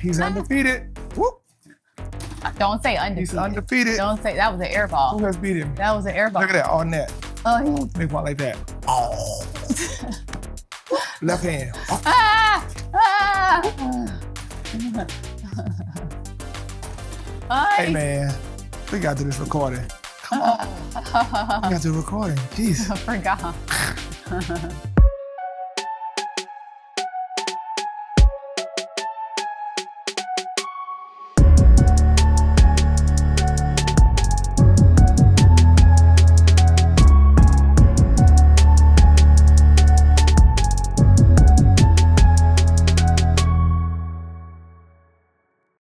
He's undefeated. Whoop. Don't say undefeated. He's undefeated. Don't say that was an air ball. Who has beat him? That was an air ball. Look at that on net. Oh, yeah. Make one like that. Oh. Left hand. Oh. Hey man, we got to do this recording. Come on. We got to do the recording. Jeez. I forgot.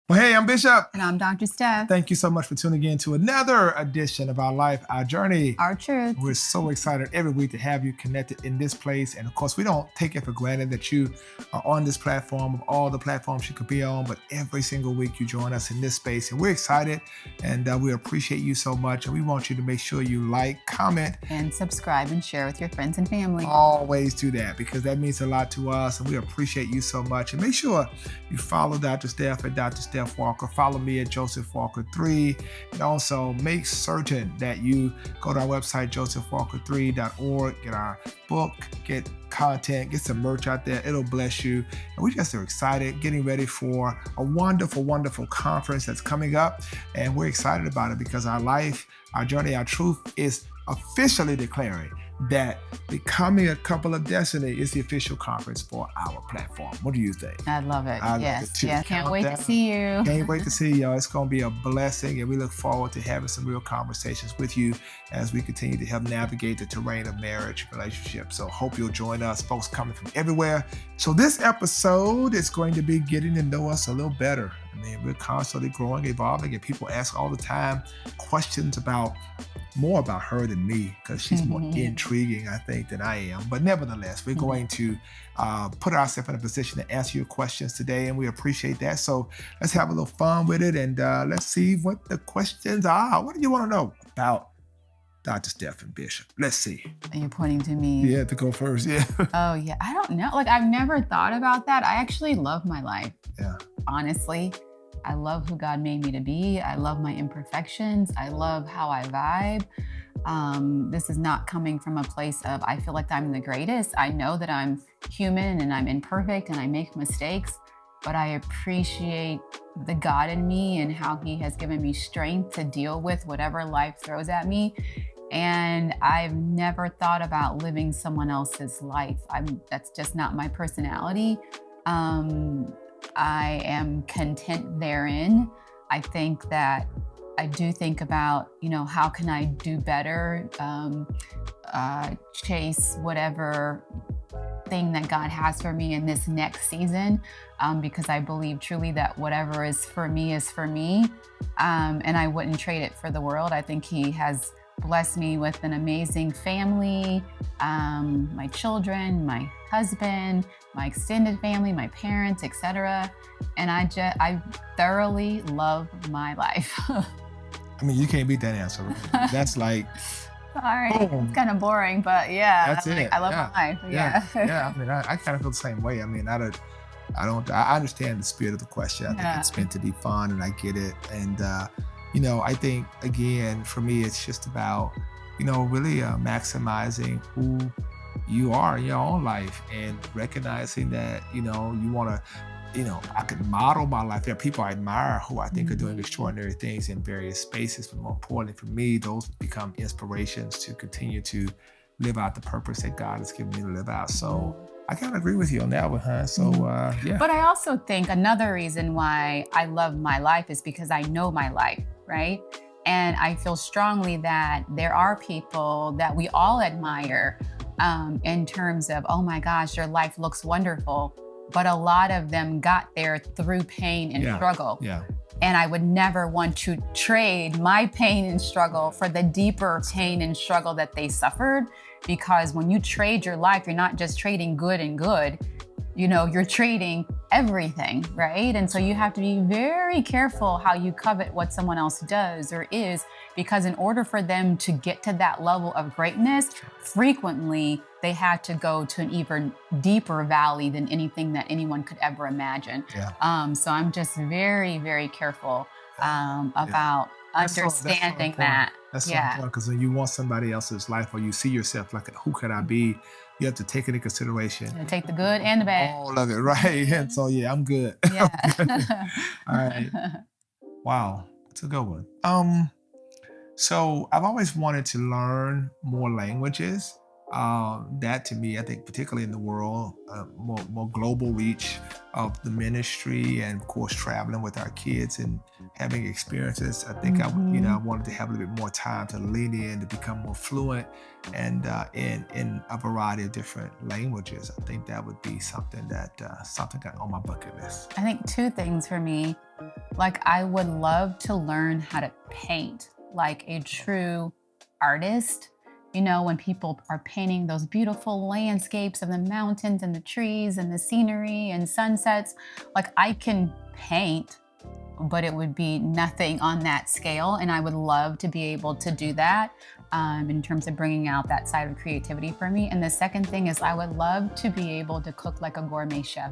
Well, hey, I'm Bishop. And I'm Dr. Steph. Thank you so much for tuning in to another edition of Our Life, Our Journey. Our truth. We're so excited every week to have you connected in this place. And of course, we don't take it for granted that you are on this platform of all the platforms you could be on, but every single week you join us in this space. And we're excited and we appreciate you so much. And we want you to make sure you like, comment, and subscribe and share with your friends and family. Always do that because that means a lot to us and we appreciate you so much. And make sure you follow Dr. Steph at Dr. Steph Walker. Follow me at Joseph Walker 3. And also make certain that you go to our website, josephwalker3.org, get our book, get content, get some merch out there. It'll bless you. And we just are excited, getting ready for a wonderful, wonderful conference that's coming up. And we're excited about it because our life, our journey, our truth is officially declaring that Becoming a Couple of Destiny is the official conference for our platform. What do you think? I love it. I yes. love it too. Yeah, can't wait to see you. Can't wait to see you. It's going to be a blessing, and we look forward to having some real conversations with you as we continue to help navigate the terrain of marriage relationships. So hope you'll join us, folks coming from everywhere. So this episode is going to be getting to know us a little better. I mean, we're constantly growing, evolving, and people ask all the time questions more about her than me because she's more intriguing, I think, than I am. But nevertheless, we're going to put ourselves in a position to answer your questions today, and we appreciate that. So let's have a little fun with it, and let's see what the questions are. What do you want to know about Dr. Steph and Bishop? Let's see. Are you pointing to me? Yeah, to go first, yeah. Oh, yeah. I don't know. Like, I've never thought about that. I actually love my life. Yeah. Honestly. I love who God made me to be. I love my imperfections. I love how I vibe. This is not coming from a place of, I feel like I'm the greatest. I know that I'm human and I'm imperfect and I make mistakes, but I appreciate the God in me and how He has given me strength to deal with whatever life throws at me. And I've never thought about living someone else's life. That's just not my personality. I am content therein. I think that I do think about, how can I do better, chase whatever thing that God has for me in this next season, because I believe truly that whatever is for me is for me, and I wouldn't trade it for the world. I think He has blessed me with an amazing family, my children, my husband, my extended family, my parents, etc. And I thoroughly love my life. I mean, you can't beat that answer. That's like, sorry, it's kind of boring, but yeah, that's it. I love my life. Yeah. I mean, I kind of feel the same way. I mean, I understand the spirit of the question. I think it's meant to be fun, and I get it. And I think again, for me, it's just about, really maximizing who you are in your own life and recognizing that, you want to, I could model my life. There are people I admire who I think are doing extraordinary things in various spaces, but more importantly for me, those become inspirations to continue to live out the purpose that God has given me to live out. So I kind of agree with you on that one, huh? So, yeah. But I also think another reason why I love my life is because I know my life, right? And I feel strongly that there are people that we all admire in terms of, oh my gosh, your life looks wonderful. But a lot of them got there through pain and struggle. Yeah. And I would never want to trade my pain and struggle for the deeper pain and struggle that they suffered. Because when you trade your life, you're not just trading good and good, you're trading everything, right? And so you have to be very careful how you covet what someone else does or is, because in order for them to get to that level of greatness, frequently they had to go to an even deeper valley than anything that anyone could ever imagine. Yeah. So I'm just very, very careful about understanding that. That's so Yeah. important because when you want somebody else's life or you see yourself like, who could I be? You have to take it into consideration. And take the good and the bad. All of it, right? And so, yeah, I'm good. Yeah. I'm good. All right. Wow. That's a good one. So I've always wanted to learn more languages. That to me, I think, particularly in the world, more global reach of the ministry, and of course, traveling with our kids and having experiences. I think I wanted to have a little bit more time to lean in to become more fluent and in a variety of different languages. I think that would be something on my bucket list. I think two things for me. Like, I would love to learn how to paint like a true artist. You know, when people are painting those beautiful landscapes of the mountains and the trees and the scenery and sunsets, like, I can paint, but it would be nothing on that scale. And I would love to be able to do that in terms of bringing out that side of creativity for me. And the second thing is I would love to be able to cook like a gourmet chef.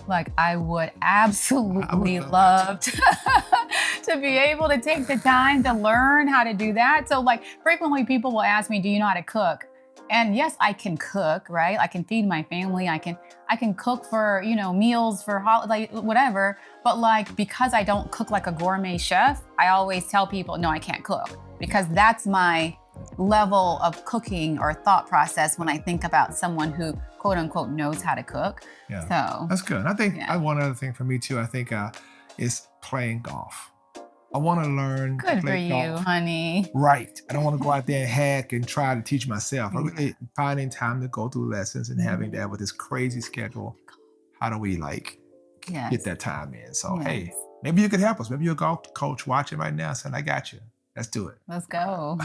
Like, I would absolutely love to be able to take the time to learn how to do that. So, like, frequently people will ask me, do you know how to cook? And yes, I can cook, right? I can feed my family. I can cook for, meals for like whatever. But like, because I don't cook like a gourmet chef, I always tell people, no, I can't cook, because that's my level of cooking or thought process when I think about someone who quote unquote knows how to cook. Yeah. So that's good. I think one other thing for me too, I think is playing golf. I want to learn Good to play for you, golf. honey. Right. I don't want to go out there and hack and try to teach myself. I really finding time to go through lessons and having that with this crazy schedule. How do we get that time in? So, hey, maybe you could help us. Maybe you're a golf coach watching right now saying, I got you. Let's do it. Let's go.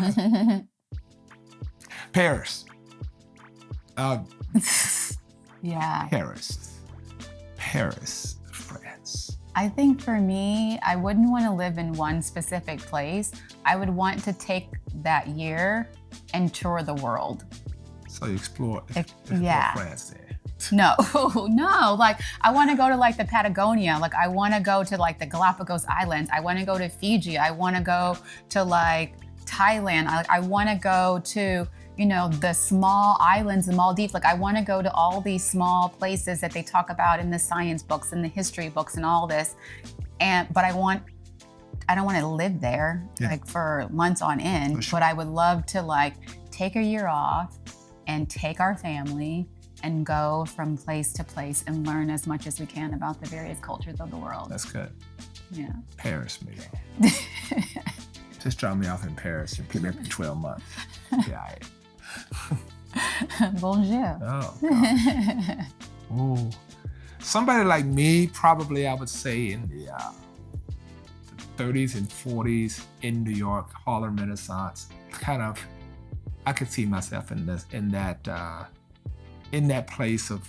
Paris. Yeah. Paris, France. I think for me, I wouldn't want to live in one specific place. I would want to take that year and tour the world. So you explore France then. No. Like, I want to go to like the Patagonia. Like, I want to go to like the Galapagos Islands. I want to go to Fiji. I want to go to like Thailand. I want to go to, the small islands, the Maldives. Like, I want to go to all these small places that they talk about in the science books and the history books and all this. But I don't want to live there like for months on end. Sure. But I would love to like take a year off and take our family and go from place to place and learn as much as we can about the various cultures of the world. That's good. Yeah. Paris, me. Just drop me off in Paris and put me up for 12 months. Yeah. Bonjour. Oh, God. Ooh. Somebody like me, probably I would say in the 30s and 40s in New York, Harlem Renaissance. Kind of, I could see myself in that place of,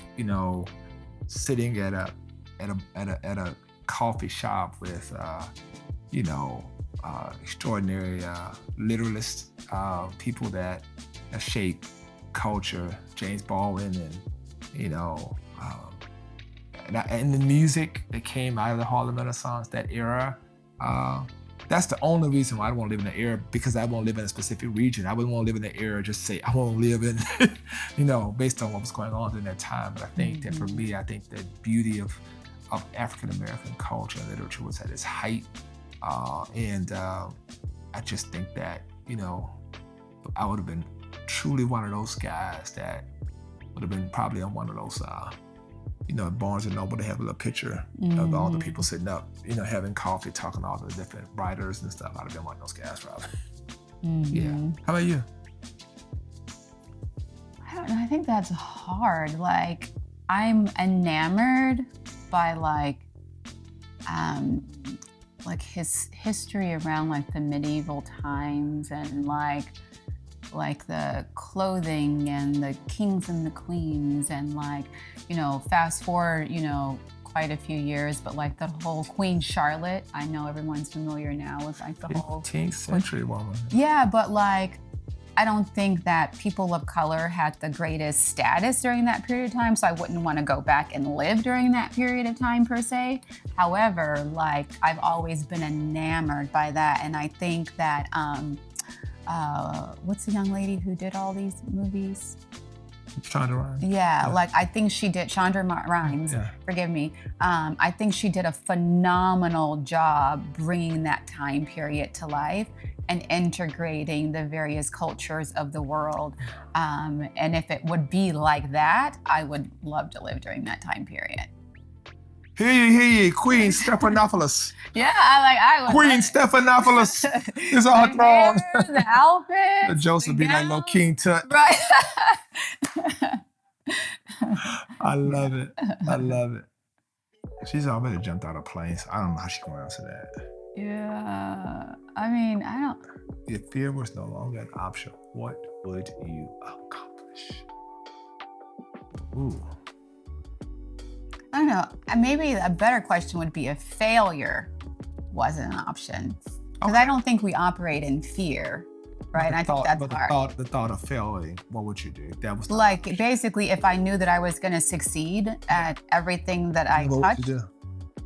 sitting at a coffee shop with extraordinary literalists, people that shape culture, James Baldwin, and the music that came out of the Harlem Renaissance, that era. That's the only reason why I don't want to live in the era, because I won't live in a specific region. I wouldn't want to live in the era just say I won't live in, based on what was going on during that time. But I think that for me, I think the beauty of African American culture and literature was at its height, and I just think that I would have been truly one of those guys that would have been probably on one of those. Barnes and Noble, they have a little picture of all the people sitting up, having coffee, talking to all the different writers and stuff. I'd have been one of those guys, probably. Yeah. How about you? I don't know. I think that's hard. Like, I'm enamored by his history around like the medieval times and like the clothing and the kings and the queens and fast forward, quite a few years, but like the whole Queen Charlotte, I know everyone's familiar now with like the whole 15th century woman. Yeah, but like I don't think that people of color had the greatest status during that period of time, so I wouldn't want to go back and live during that period of time per se. However, like I've always been enamored by that, and I think that what's the young lady who did all these movies? Shonda Rhimes. Yeah, like I think she did, Chandra Rhimes, forgive me. I think she did a phenomenal job bringing that time period to life and integrating the various cultures of the world. And if it would be like that, I would love to live during that time period. Hear ye, Queen Stephanopoulos. Yeah, I would. Queen Stephanopoulos is on her throne. The outfit. The Joseph be like no King Tut. Right. I love it. I love it. She's already jumped out of planes. I don't know how she's going to answer that. Yeah. I mean, I don't. If fear was no longer an option, what would you accomplish? Ooh. I don't know. Maybe a better question would be if failure wasn't an option. Because I don't think we operate in fear, right? And I think that's hard. The thought of failing, what would you do? That was like basically, if I knew that I was going to succeed at everything that I touched,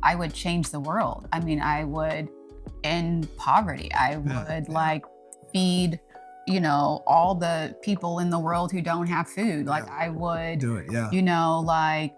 I would change the world. I mean, I would end poverty. I would like feed, you know, all the people in the world who don't have food. Like I would do it. Yeah. You know, like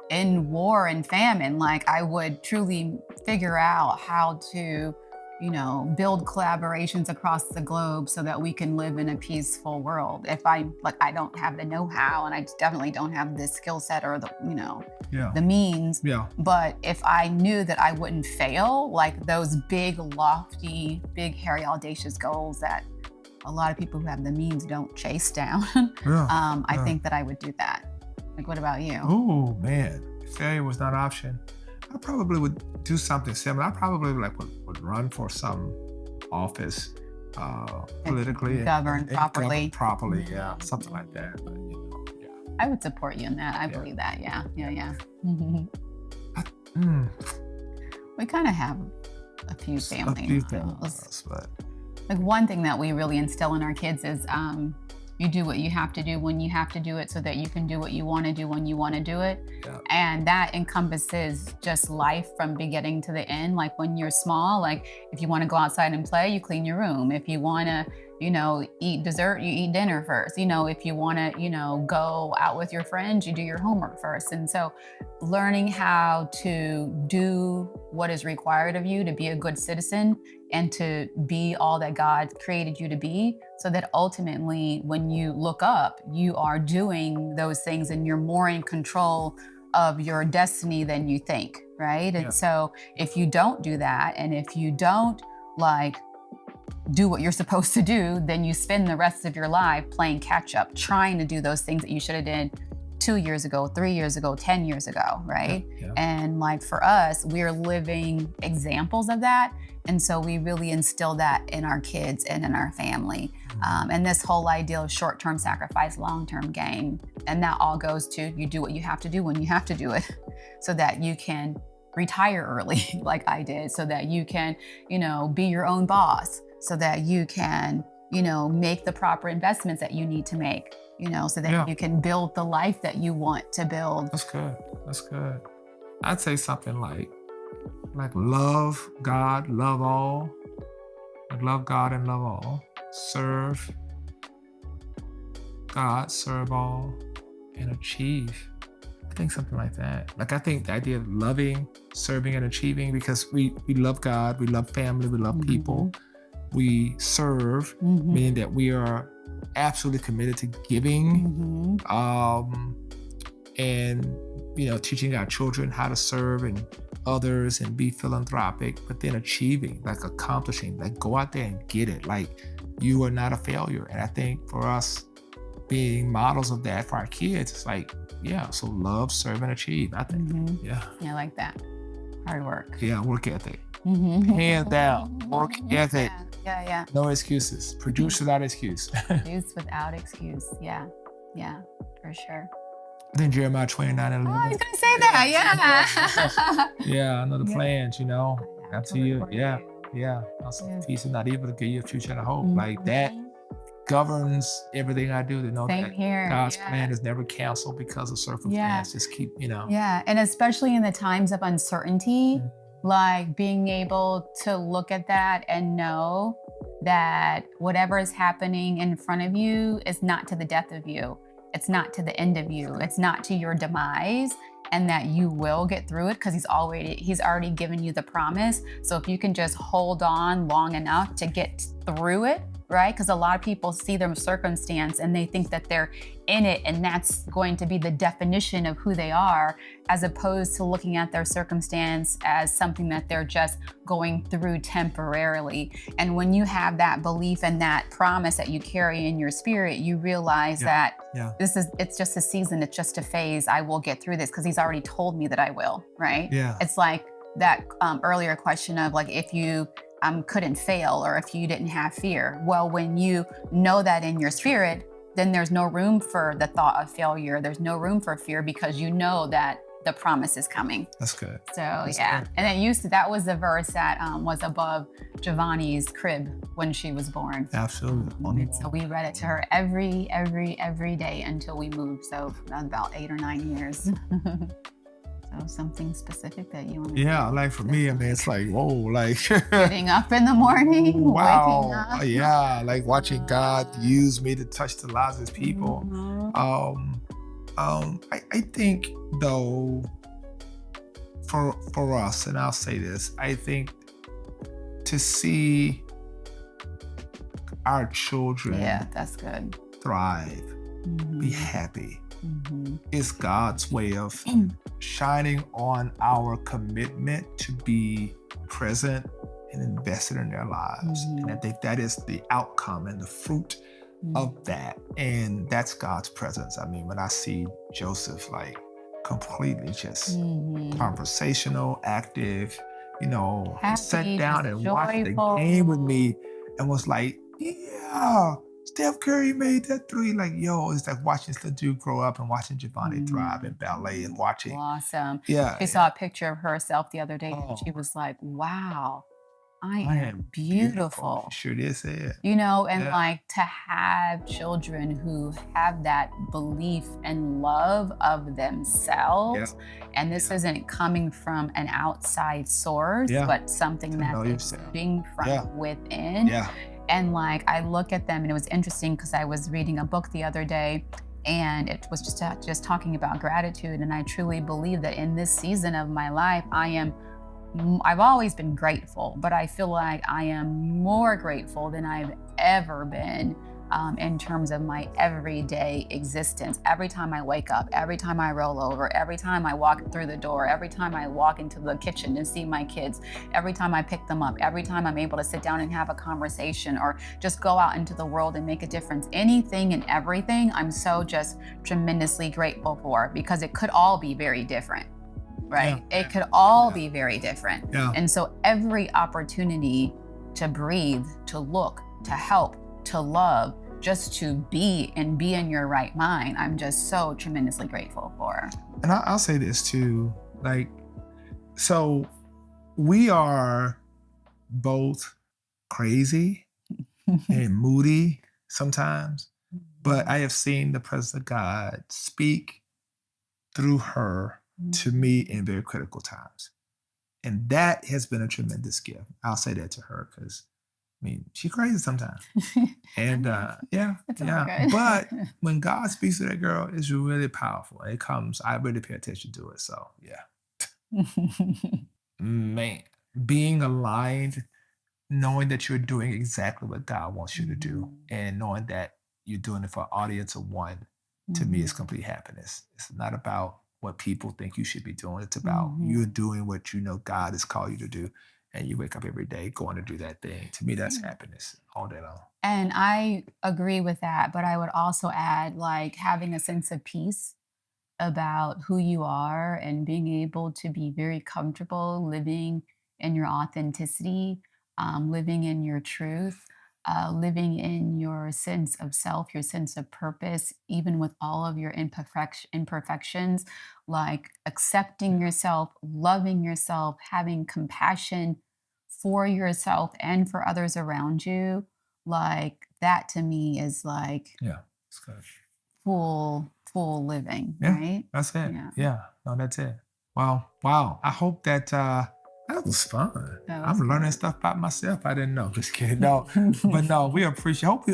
in war and famine, like I would truly figure out how to, you know, build collaborations across the globe so that we can live in a peaceful world. If I don't have the know-how, and I definitely don't have the skill set or the, you know, the means. Yeah. But if I knew that I wouldn't fail, like those big, lofty, big, hairy, audacious goals that a lot of people who have the means don't chase down, I think that I would do that. Like, what about you? Oh man, if failure was not an option, I probably would do something similar. I probably would run for some office politically. Govern properly. Yeah, something like that. But, you know, I would support you in that. I believe that. Yeah. We kind of have a few family models. But like one thing that we really instill in our kids is you do what you have to do when you have to do it so that you can do what you want to do when you want to do it. Yeah. And that encompasses just life from beginning to the end. Like when you're small, like if you want to go outside and play, you clean your room. If you want to, you know, eat dessert, you eat dinner first. You know, if you want to, you know, go out with your friends, you do your homework first. And so learning how to do what is required of you to be a good citizen and to be all that God created you to be, so that ultimately when you look up, you are doing those things and you're more in control of your destiny than you think, right? And so if you don't do that, and if you don't like do what you're supposed to do, then you spend the rest of your life playing catch up, trying to do those things that you should have did 2 years ago, 3 years ago, 10 years ago, right? And like for us, we're living examples of that. And so we really instill that in our kids and in our family. And this whole idea of short-term sacrifice, long-term gain. And that all goes to you do what you have to do when you have to do it so that you can retire early like I did, so that you can, you know, be your own boss, so that you can, you know, make the proper investments that you need to make, you know, so that you can build the life that you want to build. That's good. That's good. I'd say something like love God, love all. Like love God and love all. Serve God, serve all, and achieve. I think something like that. Like I think the idea of loving, serving, and achieving, because we love God, we love family, we love people. We serve, meaning that we are absolutely committed to giving, and you know, teaching our children how to serve and others and be philanthropic, but then achieving, like accomplishing, like go out there and get it. Like you are not a failure. And I think for us being models of that for our kids, it's like, so love, serve, and achieve. I think, I like that. Hard work. Yeah, work ethic. Hands down, work ethic. Yeah. No excuses. Produce without excuse. Produce without excuse. Yeah, for sure. I think Jeremiah 29:11. Oh, I was gonna say that. Yeah, I know the plans, you know. After you, yeah. Also, peace is not evil to give you a future and a hope. Like that governs everything I do, to know Same that here. God's plan Yeah. is never canceled because of Yeah. circumstance. Just keep, Yeah. And especially in the times of uncertainty, Mm. like being able to look at that and know that whatever is happening in front of you is not to the death of you. It's not to the end of you. It's not to your demise, and that you will get through it because he's already given you the promise. So if you can just hold on long enough to get through it, right? Because a lot of people see their circumstance and they think that they're in it and that's going to be the definition of who they are, as opposed to looking at their circumstance as something that they're just going through temporarily. And when you have that belief and that promise that you carry in your spirit, you realize Yeah. that Yeah. it's just a season, it's just a phase. I will get through this because he's already told me that I will, right? Yeah. It's like that earlier question of like, if you couldn't fail or if you didn't have fear. Well, when you know that in your spirit, then there's no room for the thought of failure. There's no room for fear because you know that the promise is coming. That's good. So That's yeah, good. and that was the verse that was above Giovanni's crib when she was born. Absolutely. And so we read it to her every day until we moved. So about 8 or 9 years. So something specific that you want to Yeah, like for me, I mean, it's like, whoa, like getting up in the morning, waking wow. up. Yeah, like watching God use me to touch the lives of his people. Mhm. I think though, for us, and I'll say this, I think to see our children Yeah, that's good. thrive, be Mhm. happy, Mhm. is God's way of shining on our commitment to be present and invested in their lives. And I think that is the outcome and the fruit of that. And that's God's presence. I mean, when I see Joseph, like completely just Mhm. conversational, active, he sat Happy, down just and watched the game with me and was like, yeah, Steph Curry made that three. Like, yo, it's like watching this little dude grow up and watching Giovanni thrive in ballet and watching. Awesome. Yeah. She saw a picture of herself the other day and Oh, she was like, wow, I I am am beautiful. Sure did say it. And Yeah. like to have children who have that belief and love of themselves. And this isn't coming from an outside source, Yeah. but something To know that's yourself. exuding from Yeah. within. Yeah. And like I look at them, and it was interesting because I was reading a book the other day, and it was just talking about gratitude. And I truly believe that in this season of my life, I've always been grateful, but I feel like I am more grateful than I've ever been in terms of my everyday existence. Every time I wake up, every time I roll over, every time I walk through the door, every time I walk into the kitchen and see my kids, every time I pick them up, every time I'm able to sit down and have a conversation or just go out into the world and make a difference, anything and everything, I'm so just tremendously grateful for, because it could all be very different. Right? Yeah. It could all be very different. Yeah. And so every opportunity to breathe, to look, to help, to love, just to be and be in your right mind, I'm just so tremendously grateful for. And I'll say this too, like, so we are both crazy and moody sometimes, but I have seen the presence of God speak through her to me in very critical times. And that has been a tremendous gift. I'll say that to her because, I mean, she's crazy sometimes. And yeah. It's all good. But when God speaks to that girl, it's really powerful. It comes, I really pay attention to it. So yeah. Man, being aligned, knowing that you're doing exactly what God wants you to do, and knowing that you're doing it for an audience of one, to me is complete happiness. It's not about what people think you should be doing. It's about you doing what you know God has called you to do. And you wake up every day going to do that thing. To me, that's happiness all day long. And I agree with that, but I would also add like having a sense of peace about who you are and being able to be very comfortable living in your authenticity, living in your truth, living in your sense of self, your sense of purpose, even with all of your imperfections, like accepting yourself, loving yourself, having compassion for yourself and for others around you. Like that to me is like Yeah, it's good. full living, Yeah, right? that's it. Yeah. Yeah, no, that's it. Wow. I hope that that was fun. That was I'm learning good. stuff about myself I didn't know. Just kidding. No, but no, we appreciate. Hope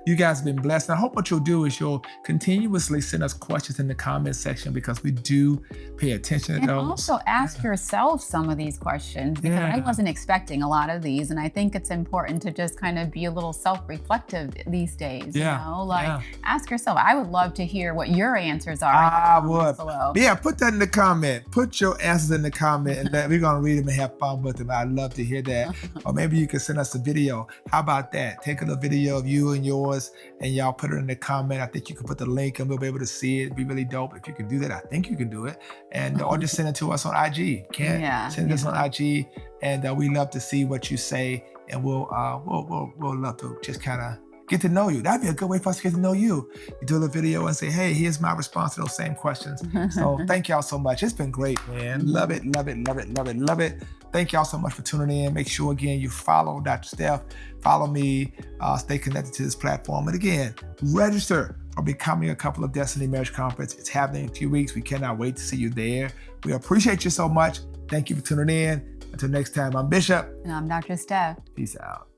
you guys have been blessed. And I hope what you'll do is you'll continuously send us questions in the comment section because we do pay attention to And those. also ask yourself some of these questions because I Yeah. wasn't expecting a lot of these. And I think it's important to just kind of be a little self-reflective these days. Yeah, You know, like yeah. ask yourself. I would love to hear what your answers are. I would. Below. Yeah, put that in the comment. Put your answers in the comment, and we're gonna read them and have fun with them. I'd love to hear that. Or maybe you can send us a video. How about that? Take a little video of you and yours, and y'all put it in the comment. I think you can put the link, and we'll be able to see it. It'd be really dope if you can do that. I think you can do it, and or just send it to us on IG. Send us on IG, and we love to see what you say, and we'll love to just kind of get to know you. That'd be a good way for us to get to know you. You do a video and say, hey, here's my response to those same questions. So thank y'all so much. It's been great, man. Love it. Thank y'all so much for tuning in. Make sure, again, you follow Dr. Steph. Follow me. Stay connected to this platform. And again, register for becoming a couple of Destiny Marriage Conference. It's happening in a few weeks. We cannot wait to see you there. We appreciate you so much. Thank you for tuning in. Until next time, I'm Bishop. And I'm Dr. Steph. Peace out.